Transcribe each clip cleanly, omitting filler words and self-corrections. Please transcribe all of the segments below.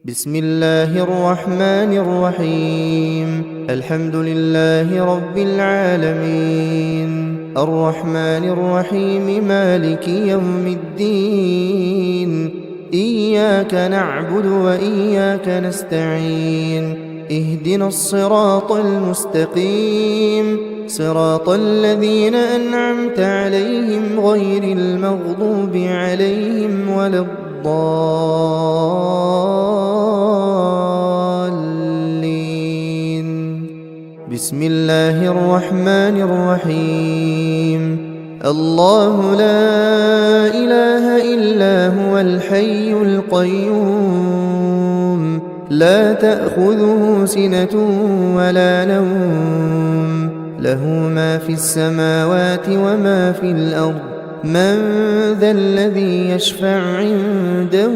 بسم الله الرحمن الرحيم. الحمد لله رب العالمين الرحمن الرحيم مالك يوم الدين. إياك نعبد وإياك نستعين. اهدنا الصراط المستقيم صراط الذين أنعمت عليهم غير المغضوب عليهم ولا الضالين. بسم الله الرحمن الرحيم. الله لا إله إلا هو الحي القيوم لا تأخذه سنة ولا نوم له ما في السماوات وما في الأرض من ذا الذي يشفع عنده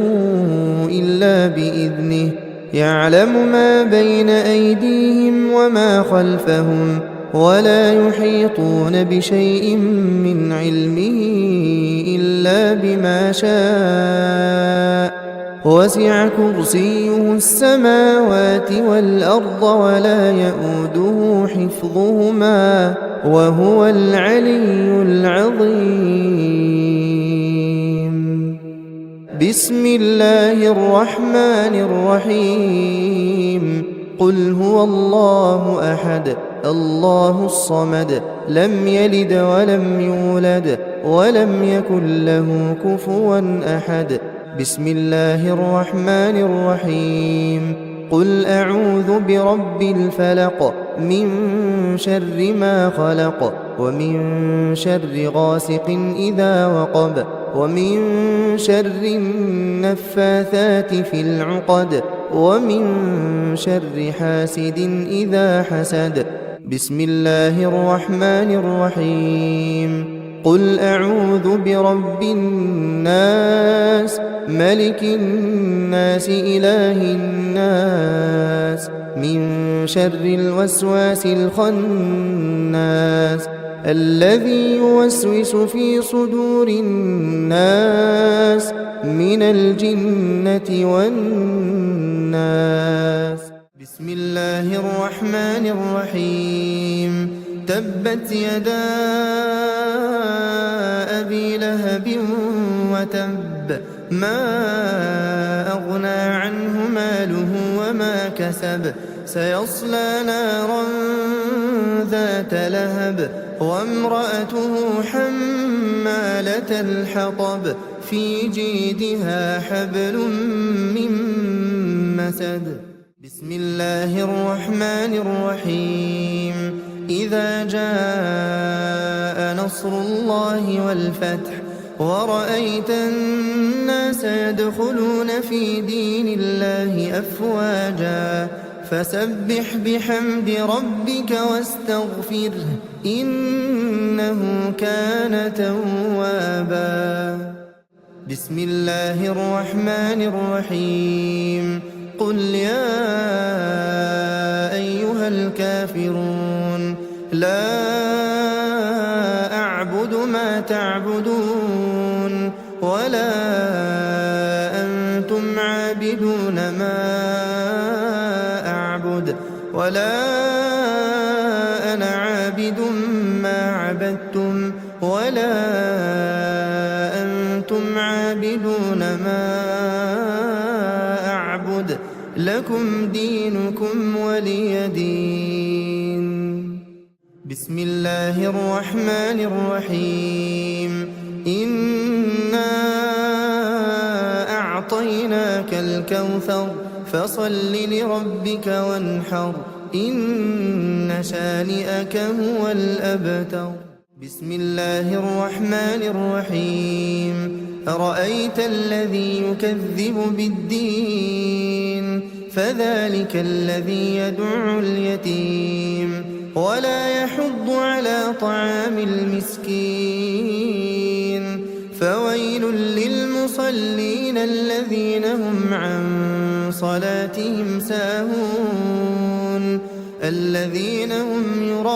إلا بإذنه يعلم ما بين أيديهم وما خلفهم ولا يحيطون بشيء من علمه إلا بما شاء وسع كرسيه السماوات والأرض ولا يئوده حفظهما وهو العلي العظيم. بسم الله الرحمن الرحيم. قل هو الله أحد الله الصمد لم يلد ولم يولد ولم يكن له كفوا أحد. بسم الله الرحمن الرحيم. قل أعوذ برب الفلق من شر ما خلق ومن شر غاسق إذا وقب ومن شر النفاثات في العقد ومن شر حاسد إذا حسد. بسم الله الرحمن الرحيم. قل أعوذ برب الناس ملك الناس إله الناس من شر الوسواس الخناس الذي يوسوس في صدور الناس من الجنة والناس. بسم الله الرحمن الرحيم. تبت يدا أبي لهب وتب ما أغنى عنه ماله وما كسب سيصلى نارا ذات لهب وامرأته حمالة الحطب في جيدها حبل من مسد. بسم الله الرحمن الرحيم. إذا جاء نصر الله والفتح ورأيت الناس يدخلون في دين الله أفواجا فسبح بحمد ربك واستغفره إنه كان توابا. بسم الله الرحمن الرحيم. قل يا أيها الكافرون لا أعبد ما تعبدون ولا أنتم عابدون ما أعبد ولا أنا عابد ما عبدتم ولا أنتم عابدون ما أعبد لكم دينكم ولي دين. بسم الله الرحمن الرحيم. إنا أعطيناك الكوثر فصل لربك وانحر إن شانئك هو الأبتر. بسم الله الرحمن الرحيم. أرأيت الذي يكذب بالدين فذلك الذي يدع اليتيم ولا يحض على طعام المسكين فويل للمصلين الذين هم عن صلاتهم ساهون الذين هم يراءون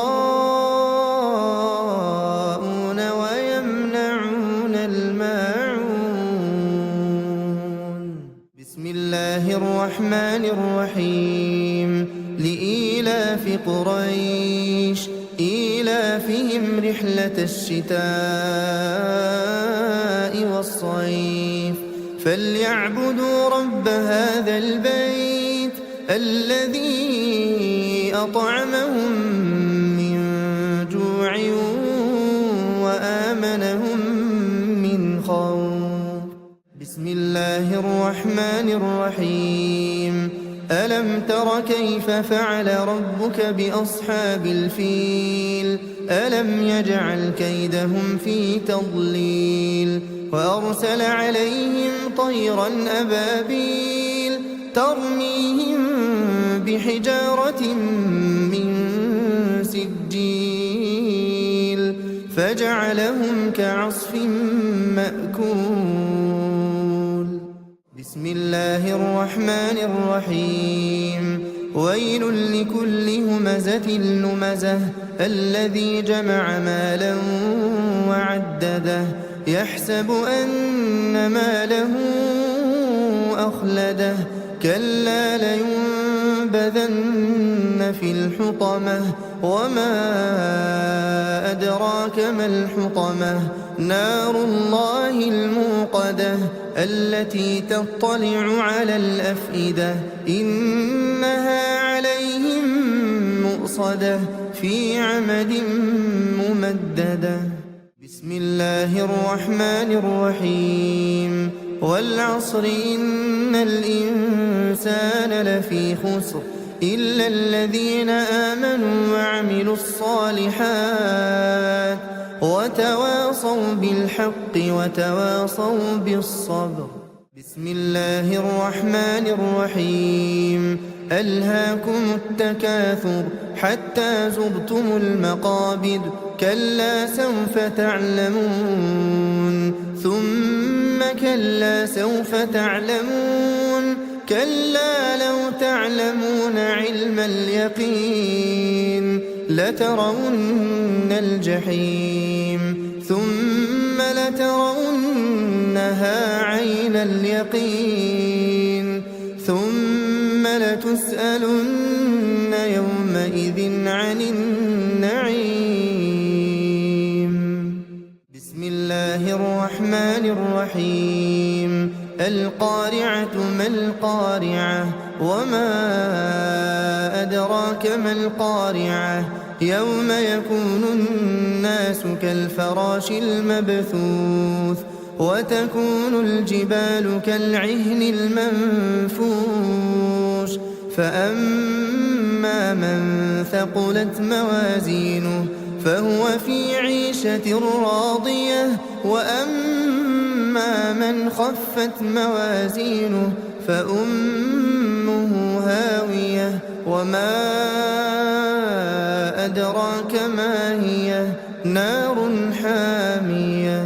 ويمنعون الماعون. بسم الله الرحمن الرحيم لإيلاف قريش إيلافهم رحلة الشتاء والصيف فليعبدوا رب هذا البيت الذي أطعمهم من جوع وآمنهم من خوف. بسم الله الرحمن الرحيم ألم تر كيف فعل ربك بأصحاب الفيل ألم يجعل كيدهم في تضليل وأرسل عليهم طيرا أبابيل ترميهم بحجارة من سجيل فجعلهم كعصف مأكول. بسم الله الرحمن الرحيم ويل لكل همزة لمزة الذي جمع مالا وعدده يحسب أن ماله أخلده كلا لينبذن في الحطمة وما أدراك ما الحطمة نار الله الموقدة التي تطلع على الأفئدة إنها عليهم مؤصدة في عمد ممددة. بسم الله الرحمن الرحيم والعصر إن الإنسان لفي خسر إلا الذين آمنوا وعملوا الصالحات وتواصوا بالحق وتواصوا بالصبر. بسم الله الرحمن الرحيم ألهاكم التكاثر حتى زرتم المقابر كلا سوف تعلمون ثم كلا سوف تعلمون كلا لو تعلمون علم اليقين لترون الجحيم ثم لترونها عين اليقين ثم لتسألن يومئذ عن النعيم. بسم الله الرحمن الرحيم القارعة ما القارعة وما أدراك ما القارعة يوم يكون الناس كالفراش المبثوث وتكون الجبال كالعهن المنفوش فأما من ثقلت موازينه فهو في عيشة راضية وأما من خفت موازينه فأمه هاوية وما أدراك ما هي نار حامية.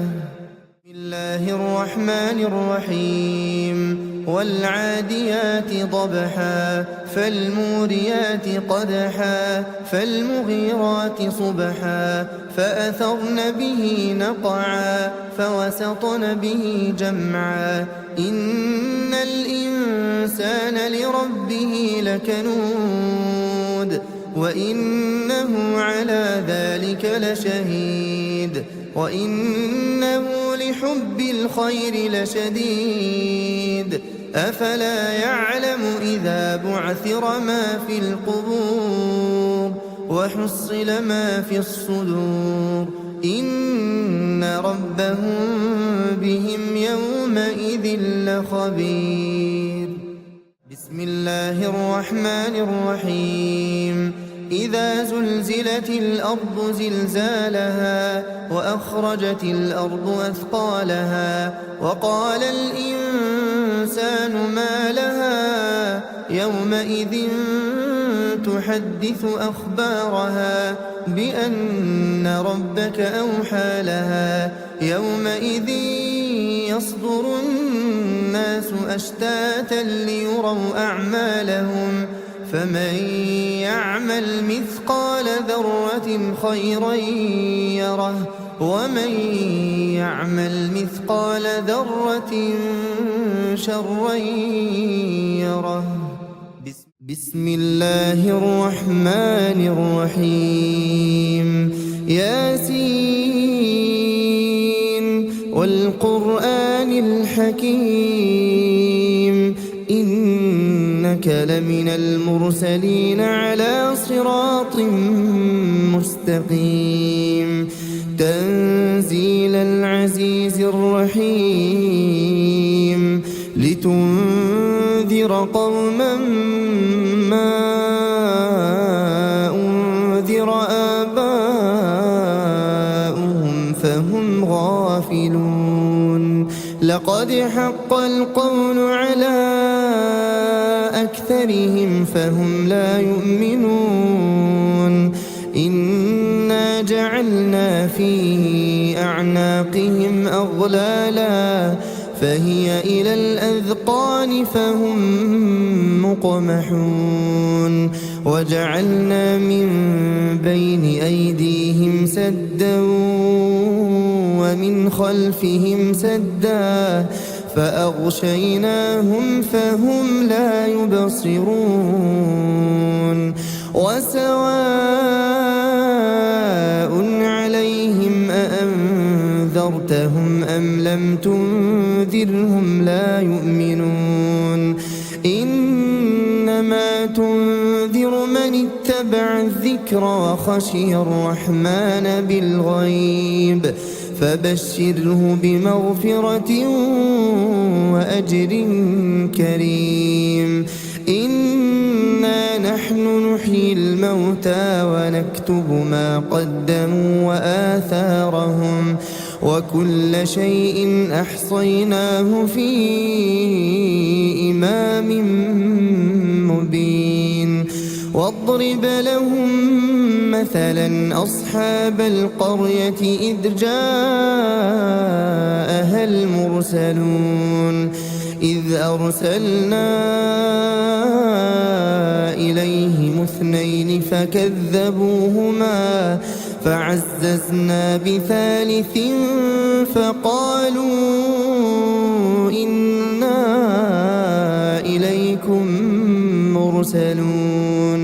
بسم الله الرحمن الرحيم والعاديات ضبحا فالموريات قدحا فالمغيرات صبحا فأثرن به نقعا فوسطن به جمعا إن الإنسان لربه لكنود وإنه على ذلك لشهيد وإنه لحب الخير لشديد أفلا يعلم إذا بعثر ما في القبور وحصل ما في الصدور إن ربهم بهم يومئذ لخبير. بسم الله الرحمن الرحيم إذا زلزلت الأرض زلزالها وأخرجت الأرض أثقالها وقال الإنسان ما لها يومئذ تحدث أخبارها بأن ربك أوحى لها يومئذ يصدر الناس أشتاتا ليروا أعمالهم فمن يعمل مثقال ذرة خيرا يره ومن يعمل مثقال ذرة شرا يره. بسم الله الرحمن الرحيم. ياسين والقرآن الحكيم إنك لمن المرسلين على صراط مستقيم. تنزيل العزيز الرحيم لتنذر قوما ما أنذر آباؤهم فهم غافلون. لقد حق القول على أكثرهم فهم لا يؤمنون. إنا جعلنا في أعناقهم أغلالا فهي إلى الأذقان فهم مقمحون. وجعلنا من بين أيديهم سدا ومن خلفهم سدا فأغشيناهم فهم لا يبصرون. وسواء عليهم أأنذرتهم أم لم تنذرهم لا يؤمنون. إنما تنذر من اتبع الذكر وخشي الرحمن بالغيب فبشره بمغفرة وأجر كريم. إنا نحن نحيي الموتى ونكتب ما قدموا وآثارهم وكل شيء أحصيناه في إمام مبين. واضرب لهم مثلا أصحاب القرية إذ جاءها المرسلون إذ أرسلنا إليهم اثنين فكذبوهما فعززنا بثالث فقالوا إنا إليكم مرسلون.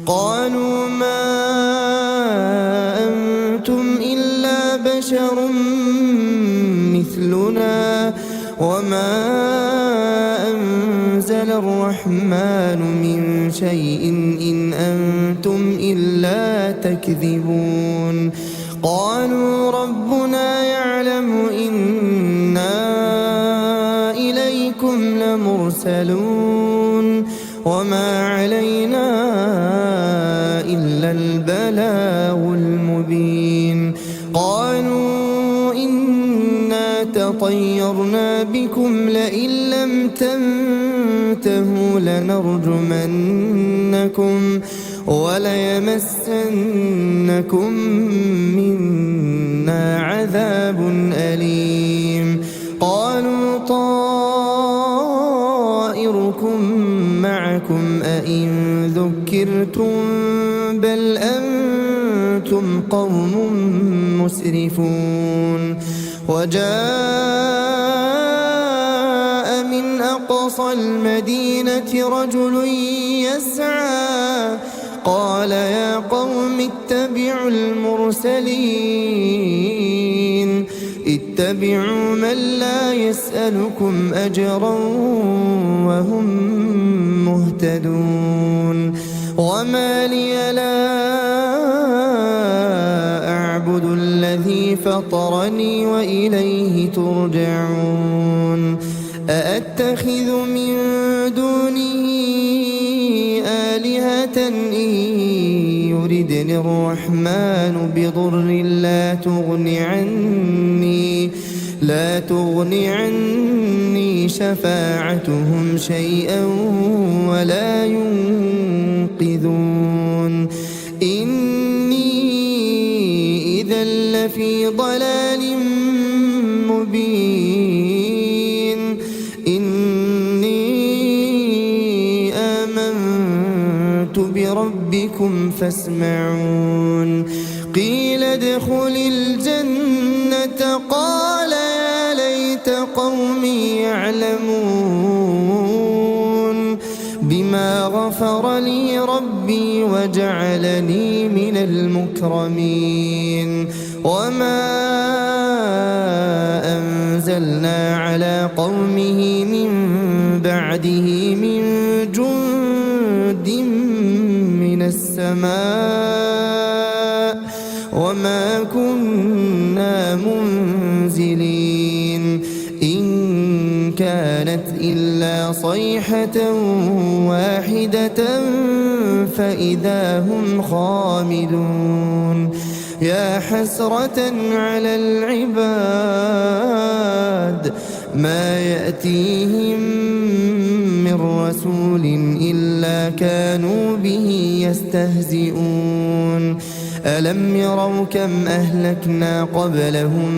قالوا ما أنتم إلا بشر مثلنا وما أنزل الرحمن من شيء إن أنتم إلا تكذبون. قالوا ربنا يعلم إنا إليكم لمرسلون وما علينا إلا البلاغ المبين. قالوا إنا تطيرنا بكم لئن لم تنتهوا لنرجمنكم وليمسنكم منا عذاب أليم. قالوا طائركم معكم أئن ذكرتم بل أنتم قوم مسرفون. وجاء من أقصى المدينة رجل يسعى قال يا قوم اتبعوا المرسلين اتبعوا من لا يسألكم أجرا وهم مهتدون. وما لي لا أعبد الذي فطرني وإليه ترجعون. أأتخذ من دونه آلهة إن يردني الرحمن بضر لا تغني عني شفاعتهم شيئا ولا ينقذون. إني إذا لفي ضلال مبين. إني آمنت بربكم فاسمعون. قيل ادخل الجنة قال يا ليت قومي يعلمون بما غفر لي ربي وجعلني من المكرمين وما أنزلنا على قومه من بعده من جند من السماء وما كنا منزلين إن كانت إلا صيحة واحدة فإذا هم خامدون يا حسرة على العباد ما يأتيهم من رسول إلا كانوا به يستهزئون ألم يروا كم أهلكنا قبلهم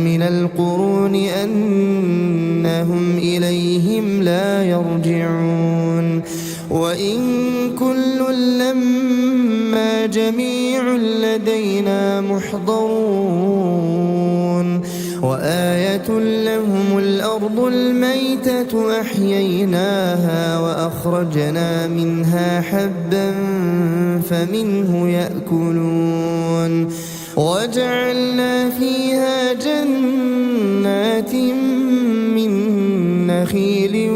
من القرون أنهم إليهم لا يرجعون وإن كل لما جميع لدينا محضرون وآية لهم الأرض الميتة أحييناها وأخرجنا منها حبا فمنه يأكلون وجعلنا فيها جنات من نخيل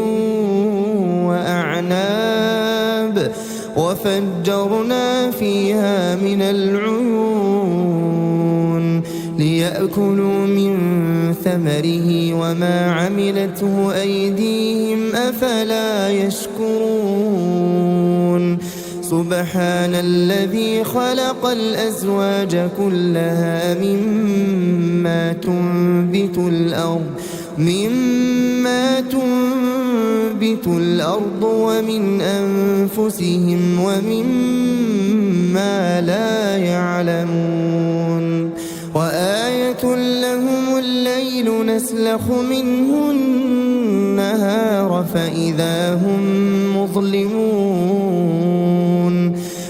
وأعناب وفجرنا فيها من العيون ليأكلوا من ثمره وما عملته أيديهم أفلا يشكرون سبحان الذي خلق الأزواج كلها مما تنبت الأرض ومن أنفسهم ومما لا يعلمون وآية لهم الليل نسلخ منه النهار فإذا هم مظلمون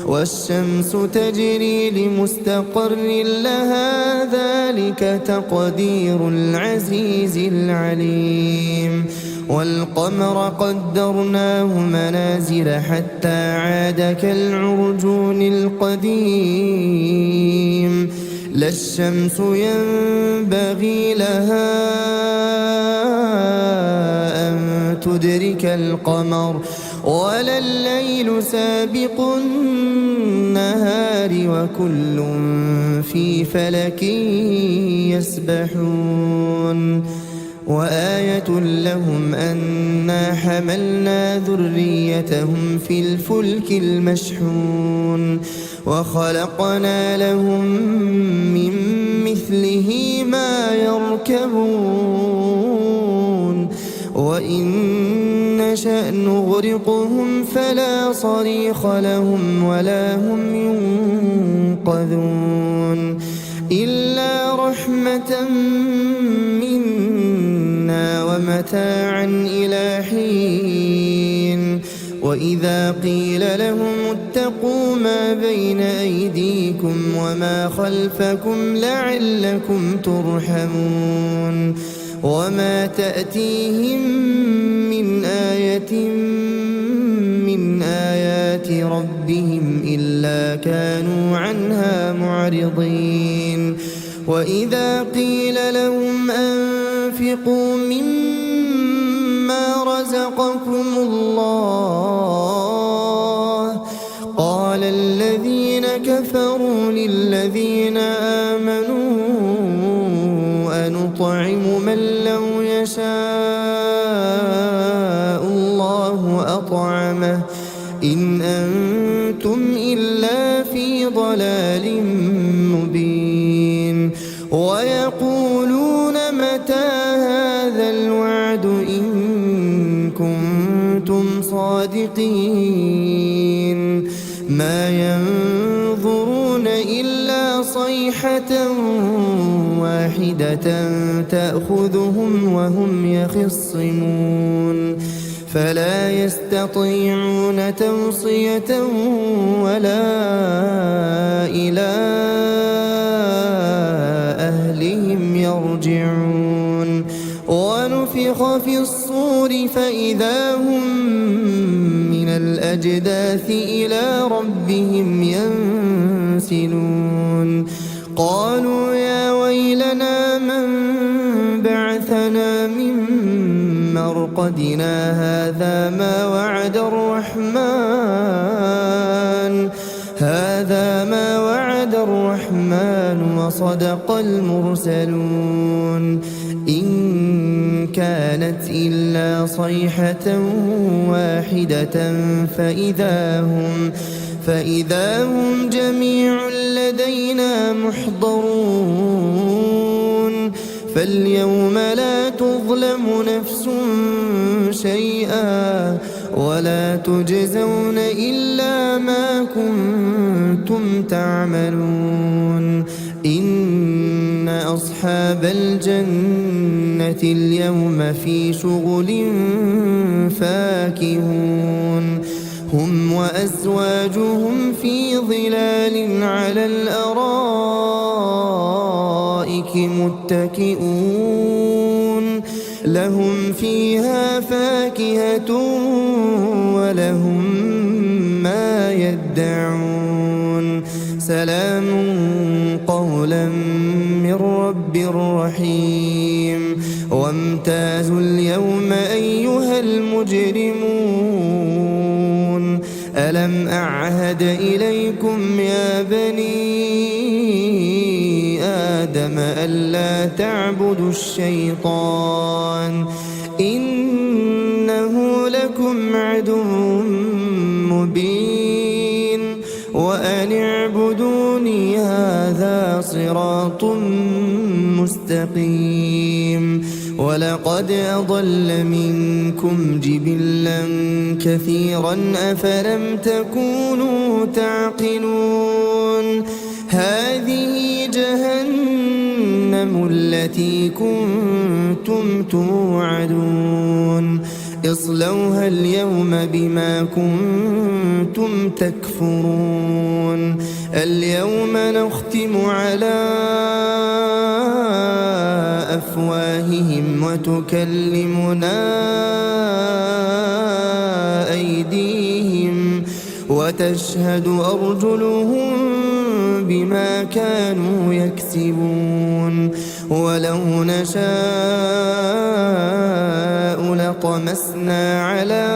والشمس تجري لمستقر لها ذلك تقدير العزيز العليم والقمر قدرناه منازل حتى عاد كالعرجون القديم لا الشمس ينبغي لها أن تدرك القمر ولا الليل سابق النهار وكل في فلك يسبحون وآية لهم أنا حملنا ذريتهم في الفلك المشحون وخلقنا لهم من مثله ما يركبون وإن نشأ نغرقهم فلا صريخ لهم ولا هم ينقذون إلا رحمة منا ومتاعا إلى حين وإذا قيل لهم اتقوا ما بين أيديكم وما خلفكم لعلكم ترحمون وما تأتيهم من آية من آيات ربهم إلا كانوا عنها معرضين وإذا قيل لهم أنفقوا مما رزقكم الله قال الذين كفروا للذين آمنوا أنطعم من لو يشاء الله أطعمه إن أنتم إلا في ضلال مبين ويقولون متى هذا الوعد إن كنتم صادقين ما ينظرون إلا صيحة واحدة تأخذهم وهم يخصمون فلا يستطيعون توصية ولا إلى يرجعون ونفخ في الصور فإذا هم من الأجداث إلى ربهم ينسلون قالوا يا ويلنا من بعثنا من مرقدنا هذا ما وعد الرحمن وصدق المرسلون إن كانت إلا صيحة واحدة فإذا هم جميع لدينا محضرون فاليوم لا تظلم نفس شيئا ولا تجزون إلا ما كنتم تعملون إن أصحاب الجنة اليوم في شغل فاكهون هم وأزواجهم في ظلال على الأرائك متكئون لهم فيها فاكهة ولهم ما يدعون سلام قولا من رب رحيم وامتازوا اليوم أيها المجرمون ألم أعهد إليكم يا بني آدم ألا تعبدوا الشيطان إنه لكم عدو مبين وأن اعبدوني هذا صراط مستقيم ولقد أضل منكم جبلا كثيرا أفلم تكونوا تعقلون هذه جهنم التي كنتم توعدون اصلوها اليوم بما كنتم تكفرون اليوم نختم على أفواههم وتكلمنا أيديهم وتشهد أرجلهم بما كانوا يكسبون ولو نشاء لطمسنا على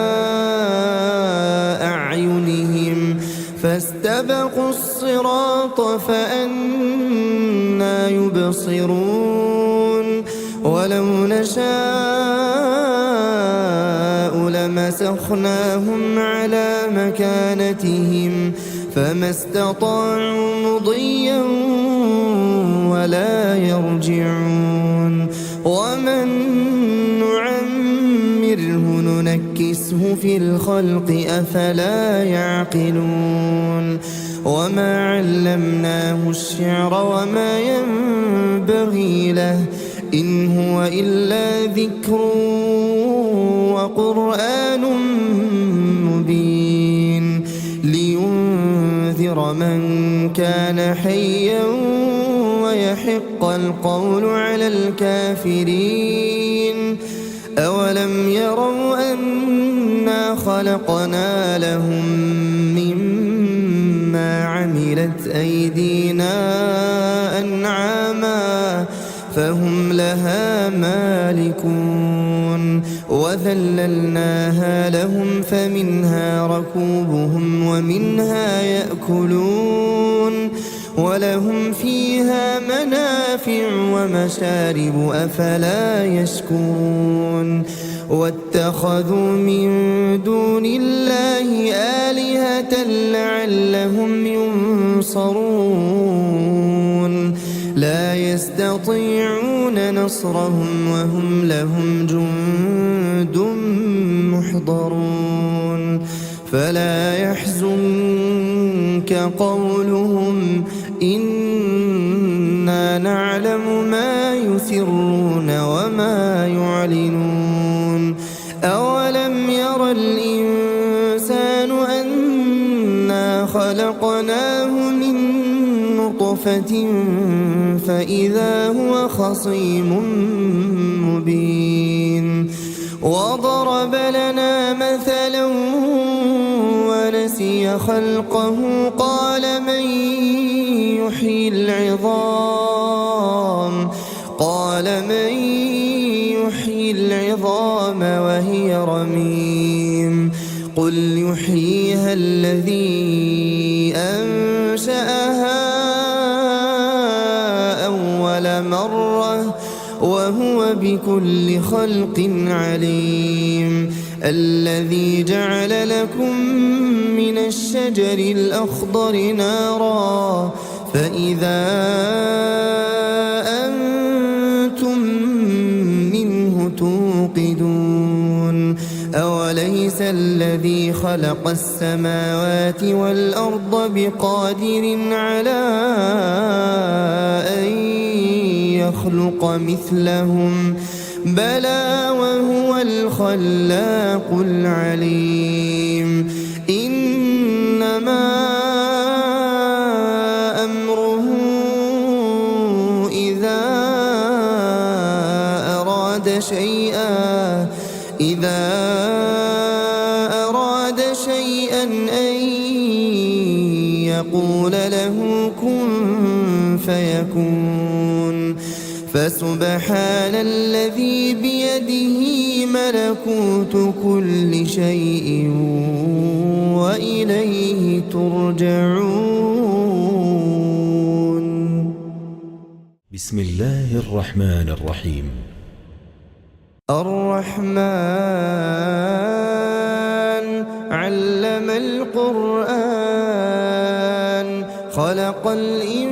أعينهم فاستبقوا الصراط فأنى يبصرون ولو نشاء لمسخناهم على مكانتهم فما استطاعوا مضيا ولا يرجعون ومن نعمره ننكسه في الخلق أفلا يعقلون وما علمناه الشعر وما ينبغي له إن هو إلا ذكر وقرآن مبين لينذر من كان حيا ويحق القول على الكافرين أولم يروا أنا خلقنا لهم مما عملت أيدينا أنعاما فهم لها مالكون وذللناها لهم فمنها ركوبهم ومنها يأكلون ولهم فيها منافع ومشارب أفلا يشكرون واتخذوا من دون الله آلهة لعلهم ينصرون لا يستطيعون نصرهم وهم لهم جند محضرون فلا يحزنك قولهم إنا نعلم ما يسرون وما يعلنون أولم ير الإنسان أنا خلقناه من نطفة صُحُفٍ فإذا هو خصيم مبين وضرب لنا مثلا ونسي خلقه قال من يحيي العظام وهي رميم قل يحييها الذي أنشأها أول مرة وهو بكل خلق عليم الذي جعل لكم من الشجر الأخضر نارا فإذا أنتم منه توقدون أوليس الذي خلق السماوات والأرض بقادر على أن يخلق مثلهم بلى وهو الخلاق العليم إنما أمره إذا أراد شيئا أن يقول له كن فيكون فسبحان الذي بيده ملكوت كل شيء وإليه ترجعون. بسم الله الرحمن الرحيم. الرحمن علم القرآن خلق الإنسان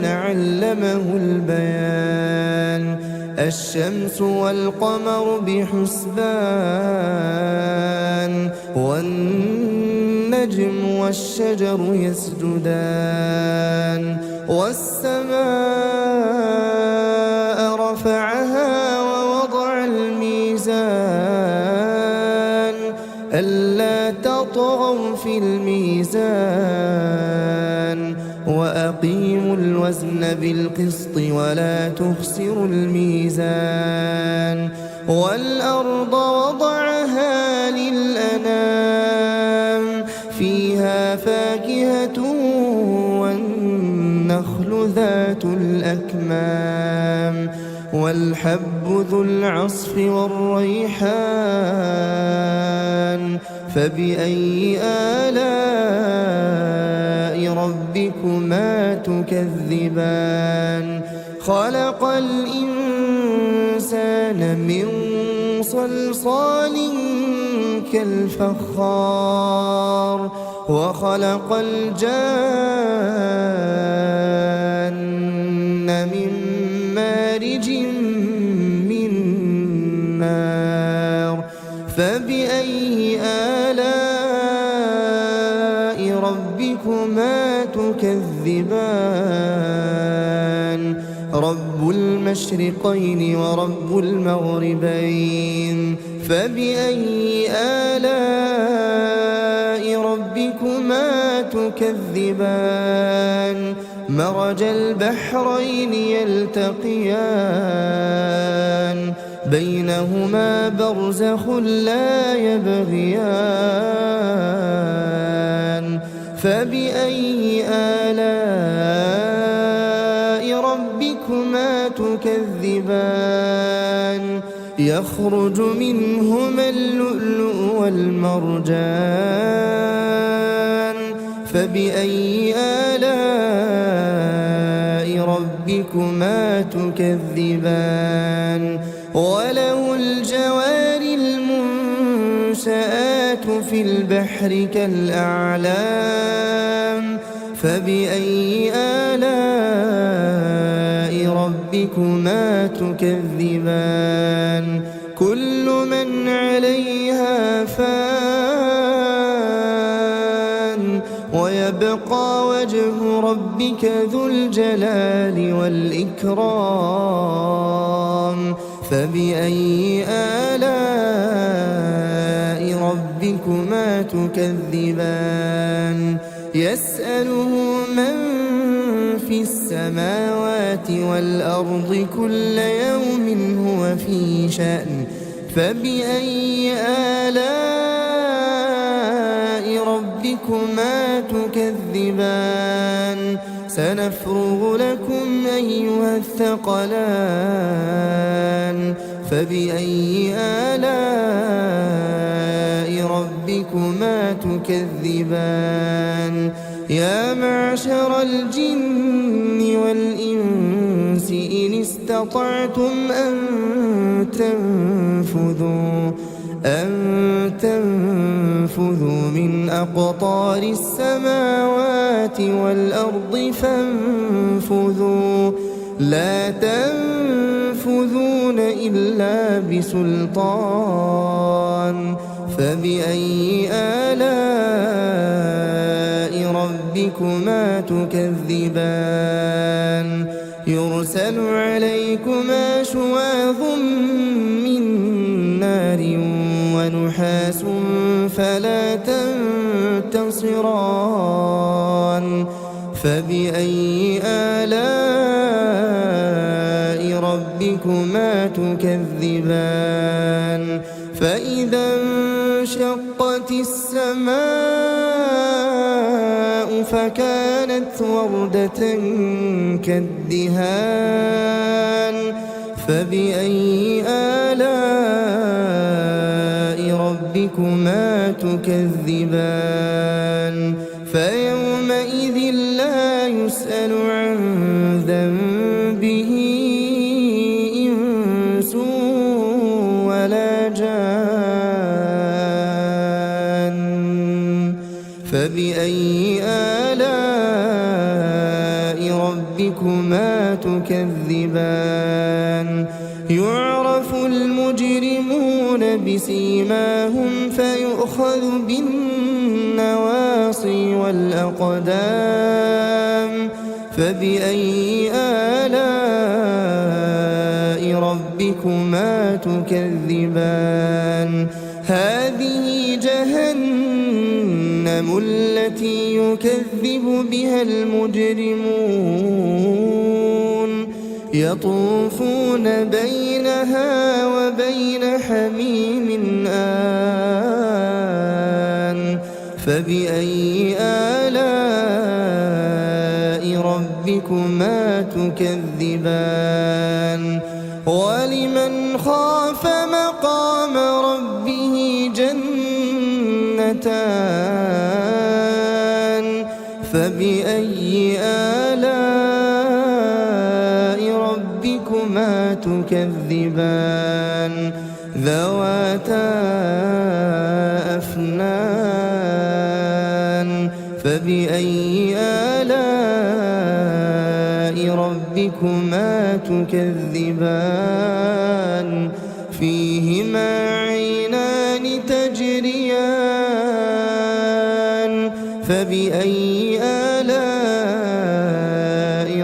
علمه البيان الشمس والقمر بحسبان والنجم والشجر يسجدان والسماء رفعها ووضع الميزان ألا تطغوا في الميزان وأقيموا الوزن بالقسط ولا تخسروا الميزان والأرض وضعها للأنام فيها فاكهة والنخل ذات الأكمام والحب ذو العصف والريحان فبأي آلاء ربكما تكذبان خلق الإنسان من صلصال كالفخار وخلق الجان من مارج من نار فبأي آلاء ربكما تكذبان رب المشرقين ورب المغربين فبأي آلاء ربكما تكذبان مرج البحرين يلتقيان بينهما برزخ لا يبغيان فبأي آلاء ربكما تكذبان يخرج منهما اللؤلؤ والمرجان فبأي آلاء ربكما تكذبان وله الجوار المنشآت في البحر كالأعلام فبأي آلاء ربكما تكذبان كل من عليها فان ويبقى وجه ربك ذو الجلال والإكرام فبأي آلاء ربكما تكذبان يسأله من في السماوات والأرض كل يوم هو في شأن فبأي آلاء ربكما تكذبان سنفرغ لكم أيها الثقلان فبأي آلاء ربكما تكذبان يا معشر الجن والإنس إن استطعتم أن تنفذوا من أقطار السماوات والأرض فانفذوا لا تنفذون إلا بسلطان فبأي آلاء ربكما تكذبان يرسل عليكما شواظ من نار ونحاس فلا تنتصران فبأي آلاء ربكما تكذبان فإذا انشقت السماء فكانت وردة كالدهان فبأي آلاء ربكما تكذبان فيومئذ لا يسأل عن ذنبه إنس ولا جان فبأي آلاء ربكما تكذبان يعرف المجرمون بسيماهم فيؤخذ بالنواصي والأقدام فبأي آلاء ربكما تكذبان هذه جهنم التي يكذب بها المجرمون يطوفون بينها وبين حميم آن فبأي آلاء ربكما تكذبان ولمن خاف مقام ربه جنتان فبأي آلاء ربكما تكذبان ذواتا أفنان فبأي آلاء ربكما تكذبان فيهما عينان تجريان فبأي آلاء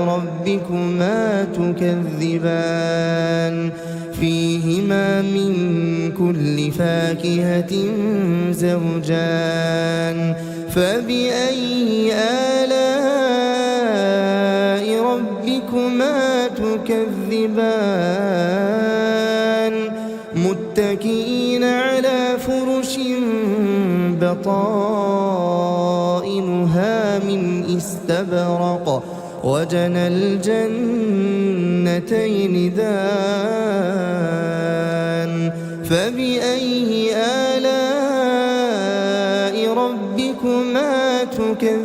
ربكما تكذبان فيهما من كل فاكهة زوجان فبأي آلاء ربكما تكذبان متكئين على فرش بطائنها من استبرق وجنى الجنتين دان فبأي آلاء ربكما تكذبان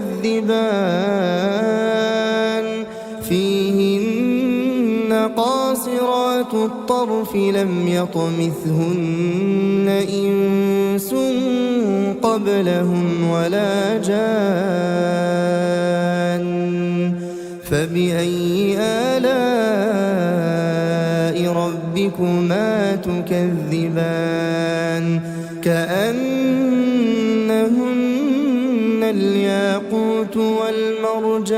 فيهن قاصرات الطرف لم يطمثهن إنس قبلهم ولا جان فبأي آلاء ربكما تكذبان كأنهن الياقوت والمرجان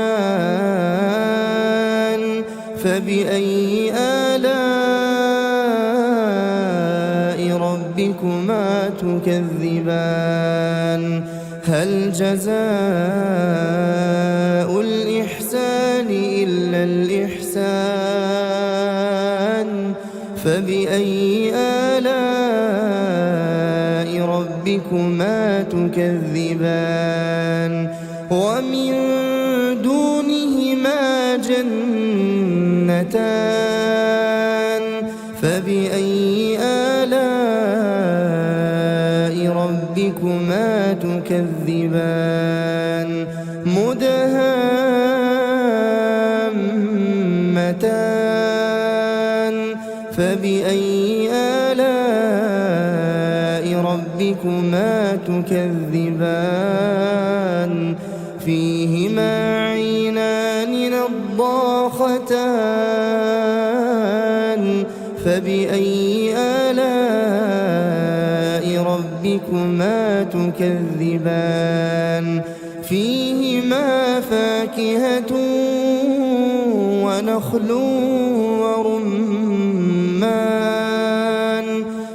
فبأي آلاء ربكما تكذبان هل جزاء الإحسان إلا الإحسان فبأي آلاء ربكما تكذبان ومن دونهما جنتان فبأي آلاء ربكما تكذبان مدهامتان فبأي آلاء ربكما تكذبان فيهما عينان نضاختان فبأي آلاء ربكما تكذبان فيهما فاكهة ونخل ورمان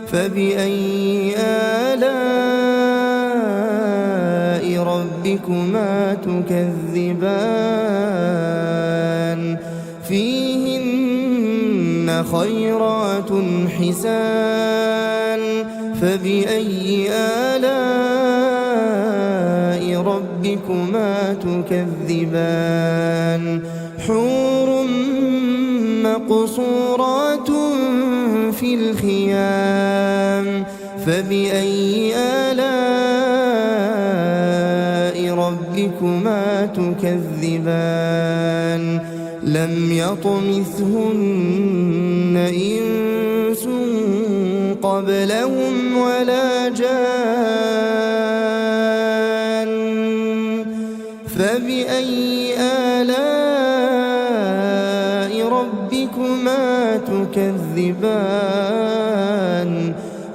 فبأي آلاء ربكما تكذبان فيهن خيرات حسان فبأي آلاء ربكما تكذبان حور مقصورات في الخيام فبأي آلاء ربكما تكذبان لم يطمثهن إنس قبلهم ولا جان فبأي آلاء ربكما تكذبان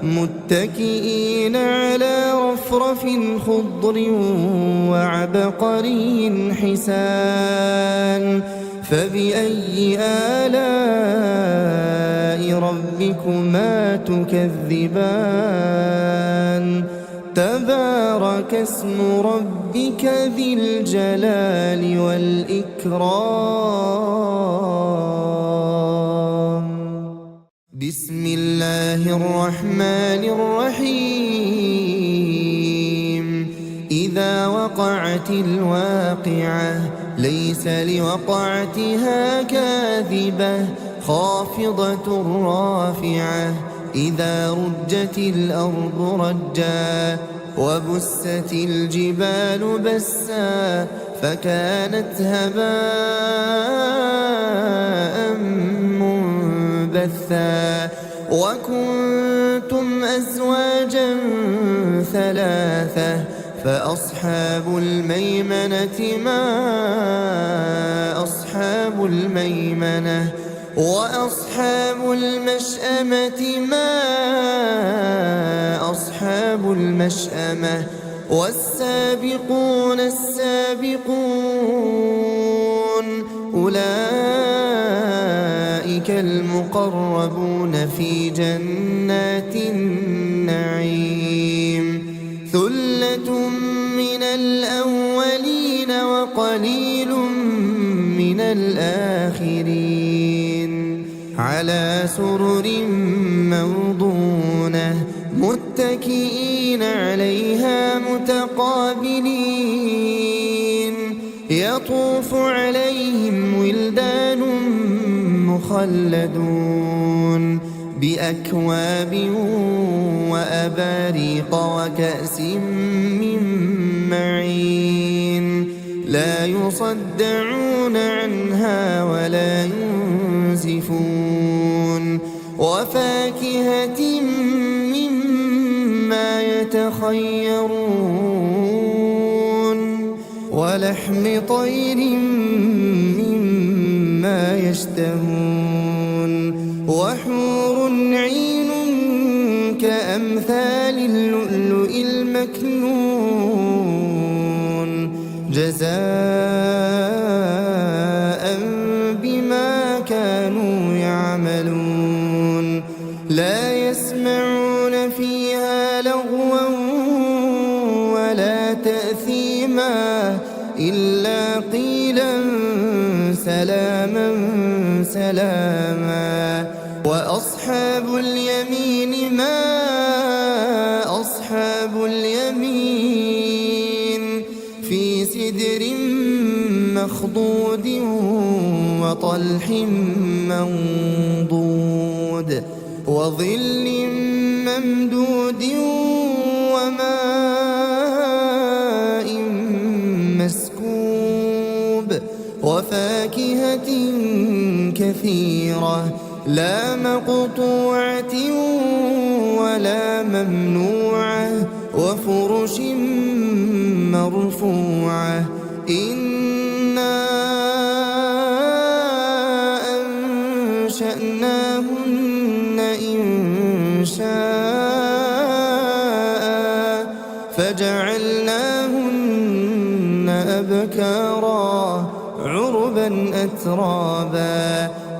متكئين على رفرف خضر وعبقري حسان فبأي آلاء ربكما تكذبان تبارك اسم ربك ذي الجلال والإكرام بسم الله الرحمن الرحيم إذا وقعت الواقعة ليس لوقعتها كاذبة خافضة رافعة إذا رجت الأرض رجا وبست الجبال بسا فكانت هباء منبثا وكنتم أزواجا ثلاثة فأصحاب الميمنة ما أصحاب الميمنة وأصحاب المشأمة ما أصحاب المشأمة والسابقون السابقون أولئك المقربون في جنات النعيم ثلة من الأولين وقليل من الآخرين على سرر موضونة متكئين عليها متقابلين يطوف عليهم ولدان مخلدون بأكواب وأباريق وكأس من معين لا يصدعون عنها ولا ينزفون وفاكهة مما يتخيرون ولحم طير مما يشتهون وحور عين كأمثال اللؤلؤ المكنون جزاء بما كانوا يعملون لا يسمعون فيها لغوا ولا تأثيما إلا قيلا سلاما سلاما. وأصحاب اليمين ما أصحاب اليمين في سدر مخضود وطلح منضود وظل ممدود وماء مسكوب وفاكهة كثيرة لا مقطوعة ولا ممنوعة وفرش مرفوعة. إنا أنشأناهن إنشاء فجعلناهن أبكارا عربا أترابا.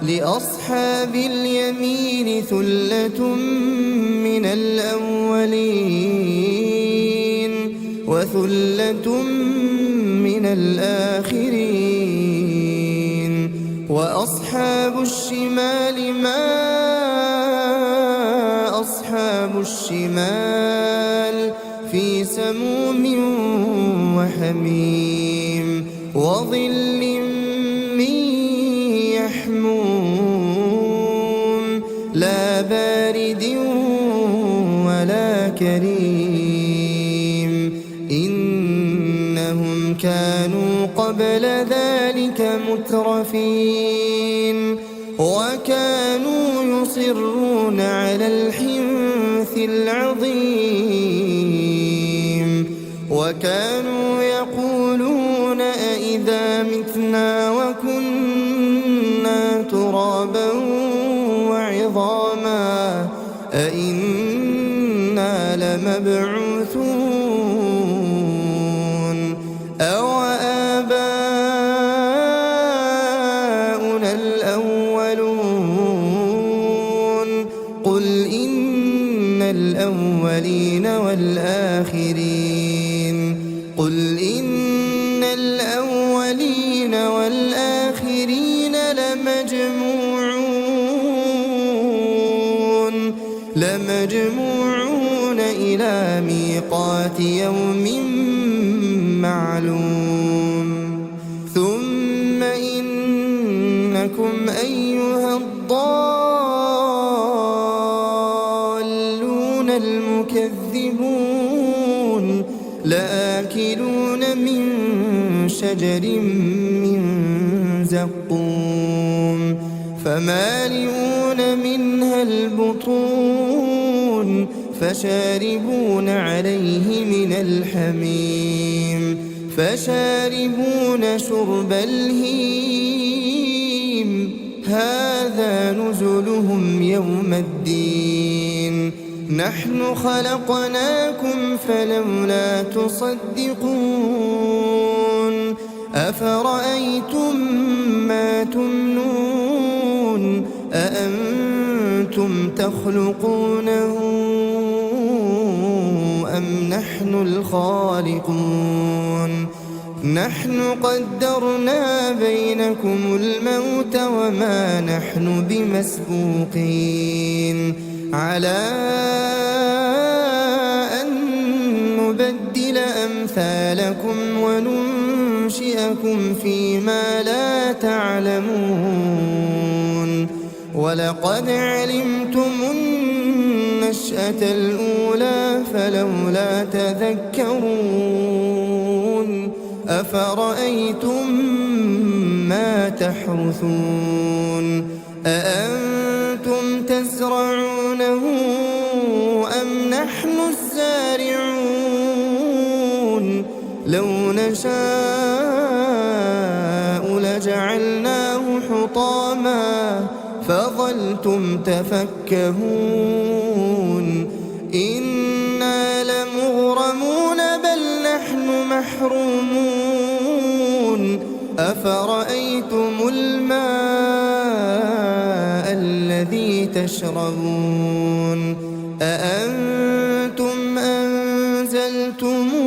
لأصحاب اليمين ثلة من الأولين وثلة من الآخرين. وأصحاب الشمال ما أصحاب الشمال في سموم وحميم وظل من يحموم لا بارد ولا كريم. إنهم كانوا قبل ذلك مترفين وكانوا يصرون على الحنث العظيم وكانوا يقولون أئذا متنا وكنا ترابا وعظاما أئنا لمبعوثون أو آباؤنا الأولون. قل إن الأولين والآخرين قل إن الأولين والآخرين لمجموعون إلى ميقات يوم معلوم. ثم إنكم أيها الضالون المكذبون لآكلون من شجر من زقوم فمالئون منها البطون فشاربون عليه من الحميم فشاربون شرب الهيم هذا نزلهم يوم الدين. نحن خلقناكم فلولا تصدقون. أفرأيتم ما تمنون أأنتم تخلقونه أم نحن الخالقون. نحن قدرنا بينكم الموت وما نحن بمسبوقين على أن نبدل أمثالكم وننشئكم فيما لا تعلمون. ولقد علمتم النشأة الأولى فلولا تذكرون. أفرأيتم ما تحرثون أأنتم تزرعونه أم نحن الزارعون. لو نشاء لجعلناه حطاما فظلتم تفكهون. إنا لمغرمون بل نحن محرومون. أفرأيتم الماء الذي تشربون أأنتم أنزلتموه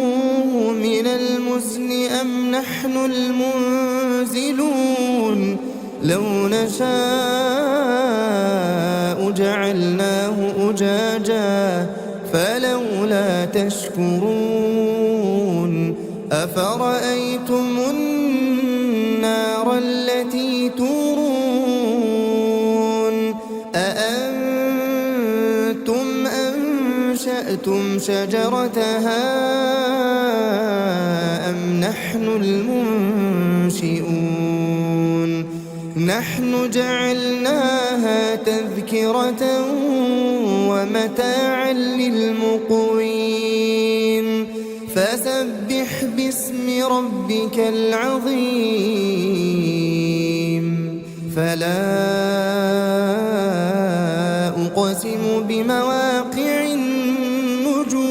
من المزن أم نحن المنزلون. لو نشاء جعلناه أجاجا فلولا تشكرون أفرأيتم النار التي تورون أأنتم أنشأتم شجرتها أم نحن المنشئون نحن جعلناها تذكرة ومتاعا للمقوين فسبح باسم ربك العظيم فلا أقسم بمواقع النجوم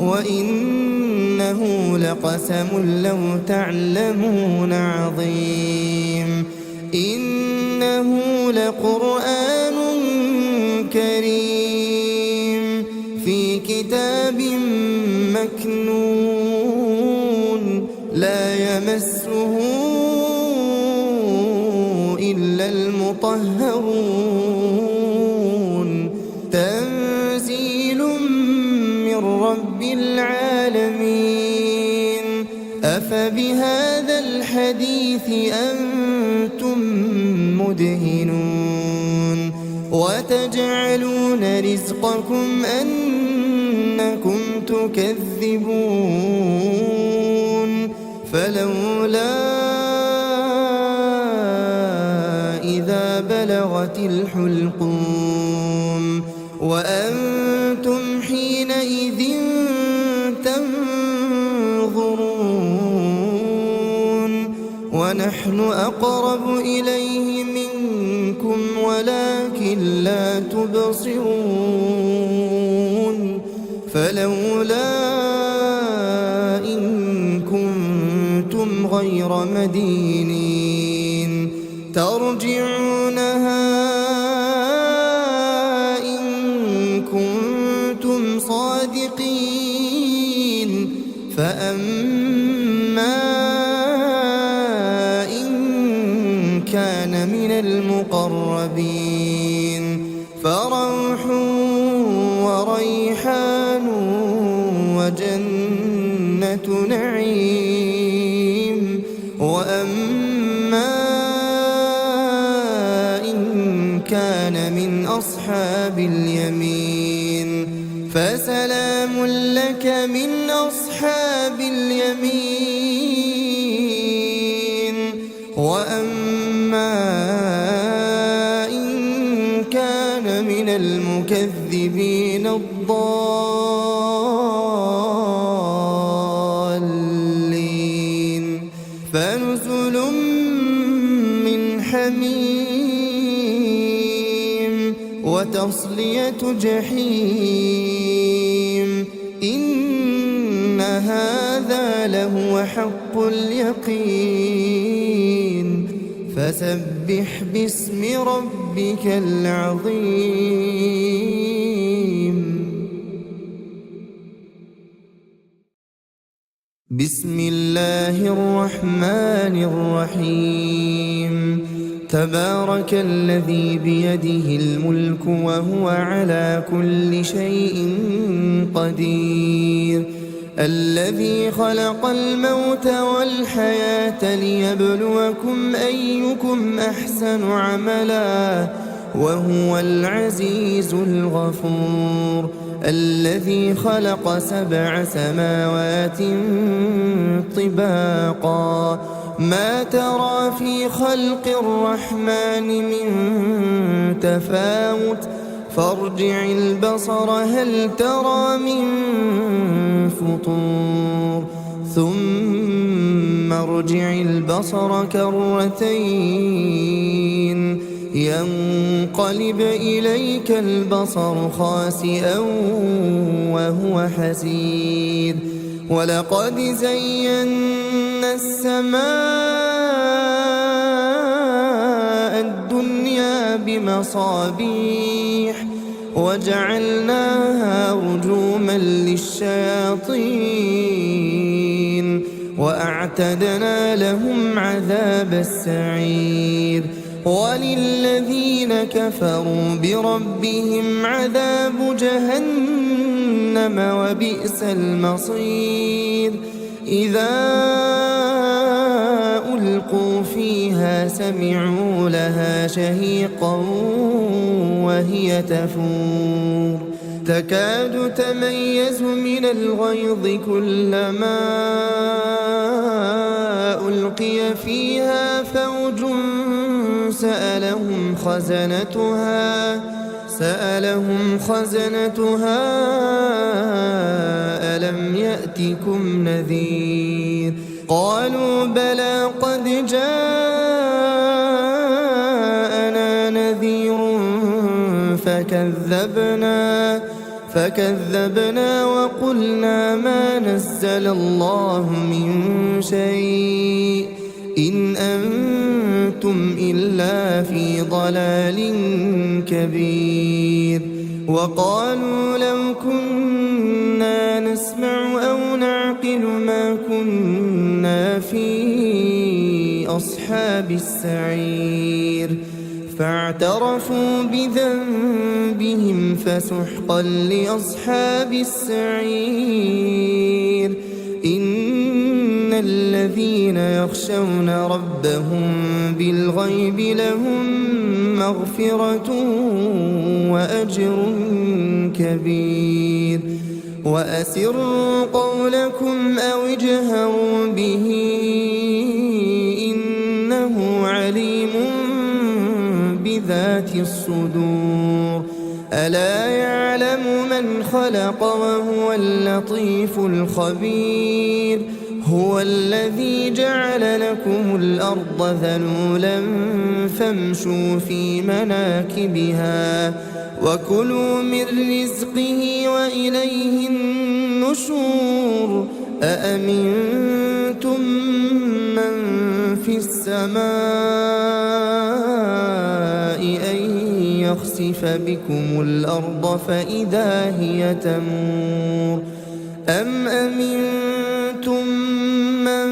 وإنه لقسم لو تعلمون عظيم إنه لقرآن كريم في كتاب مكنون لا يمسه إلا المطهرون تنزيل من رب العالمين أفبهذا الحديث أنتم مدهنون وتجعلون رزقكم أنكم تكذبون فلولا إذا بلغت الحلقوم وأنتم حينئذ تنظرون ونحن أقرب إليه منكم ولكن لا تبصرون فلولا إن كنتم غير مدينين ترجعونها إن كنتم صادقين فأما إن كان من المقربين فروح وريحان وجنة نعيم وأما إن كان من أصحاب اليمين فسلام لك من أصحاب اليمين وأما إن كان من المكذبين الضالين فنزل من حميم وتصلية جحيم إن هذا لهو حق اليقين فسبح باسم ربك العظيم بسم الله الرحمن الرحيم تبارك الذي بيده الملك وهو على كل شيء قدير الذي خلق الموت والحياة ليبلوكم أيكم أحسن عملا وهو العزيز الغفور الذي خلق 7 سماوات طباقا ما ترى في خلق الرحمن من تفاوت فارجع البصر هل ترى من فطور ثم ارجع البصر كرتين ينقلب إليك البصر خاسئا وهو حسير ولقد زينا السماء الدنيا بمصابيح وجعلناها رجوما للشياطين وأعتدنا لهم عذاب السعير وللذين كفروا بربهم عذاب جهنم وبئس المصير إذا ألقوا فيها سمعوا لها شهيقا وهي تفور تكاد تميز من الغيظ كلما ألقي فيها فوج سألهم خزنتها ألم يأتكم نذير قالوا بلى قد جاءنا نذير فكذبنا وقلنا ما نزل الله من شيء إن أنتم إلا في ضلال كبير وقالوا لو كنا نسمع أو نعقل ما كنا في أصحاب السعير فاعترفوا بذنبهم فسحقا لأصحاب السعير إن الذين يخشون ربهم بالغيب لهم مغفرة وأجر كبير وأسروا قولكم أو اجهروا به إنه عليم بذات الصدور ألا يعلم من خلق وهو اللطيف الخبير هو الذي جعل لكم الأرض ذلولا فامشوا في مناكبها وكلوا من رزقه وإليه النشور أأمنتم من في السماء أن يخسف بكم الأرض فإذا هي تمور أم أمنتم من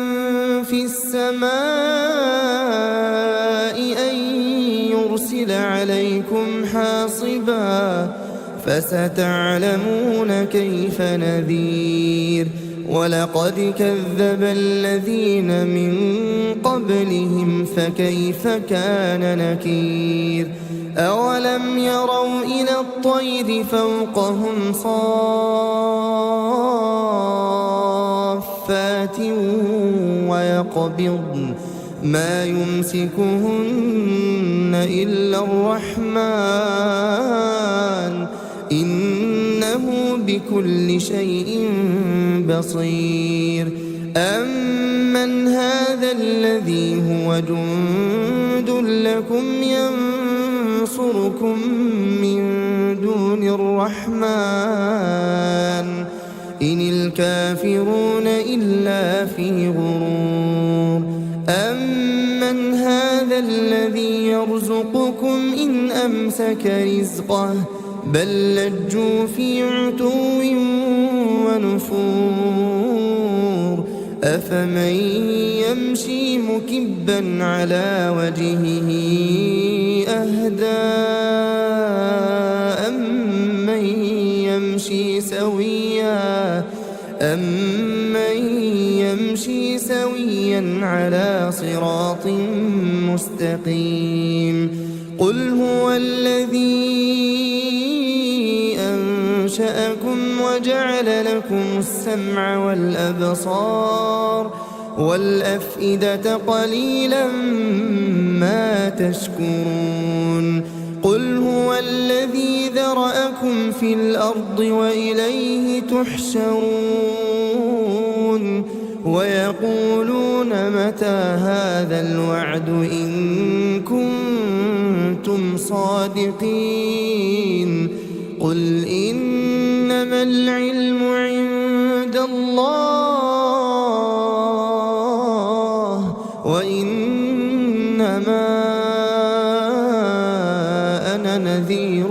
في السماء أن يرسل عليكم حاصبا فستعلمون كيف نذير ولقد كذب الذين من قبلهم فكيف كان نكير أولم يروا إلى الطير فوقهم صافات ويقبضن ما يمسكهن إلا الرحمن إنه بكل شيء بصير أمن هذا الذي هو جند لكم ينصركم من دون الرحمن إن الكافرون إلا في غرور أمن هذا الذي يرزقكم إن أمسك رزقه بل لجوا في عتو ونفور أفمن يمشي مكبا على وجهه أهدى أمن يمشي سويا على صراط مستقيم قل هو الذي أنشأكم وجعل لكم السمع والأبصار والأفئدة قليلا ما تشكرون قل هو الذي ذرأكم في الأرض وإليه تحشرون ويقولون متى هذا الوعد إن كنتم صادقين قل إنما العلم عند الله وإنما أنا نذير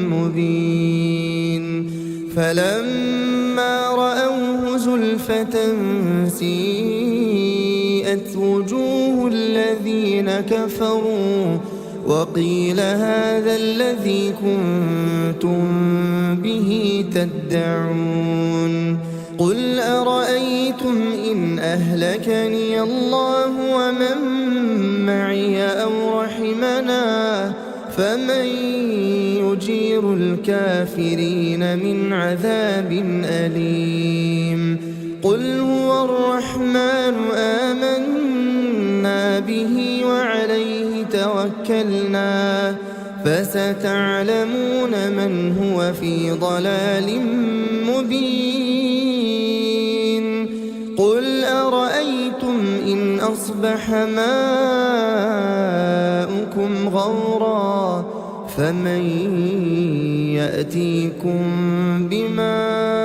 مبين فلما رأوه زُلْفَةً سِيئَتْ وُجُوهُ الَّذِينَ كَفَرُوا وَقِيلَ هَذَا الَّذِي كُنتُم بِهِ تَدَّعُونَ قُلْ أَرَأَيْتُمْ إِنْ أَهْلَكَنِيَ اللَّهُ وَمَن مَّعِيَ أَوْ رَحِمَنَا فَمَن يُجِيرُ الْكَافِرِينَ مِنْ عَذَابٍ أَلِيمٍ قُلْ هُوَ الرَّحْمَٰنُ آمَنَّا بِهِ وَعَلَيْهِ تَوَكَّلْنَا فَسَتَعْلَمُونَ مَنْ هُوَ فِي ضَلَالٍ مُّبِينٍ قُلْ أَرَأَيْتُمْ إِنْ أَصْبَحَ مَاؤُكُمْ غَوْرًا فَمَن يَأْتِيكُم بِمَاءٍ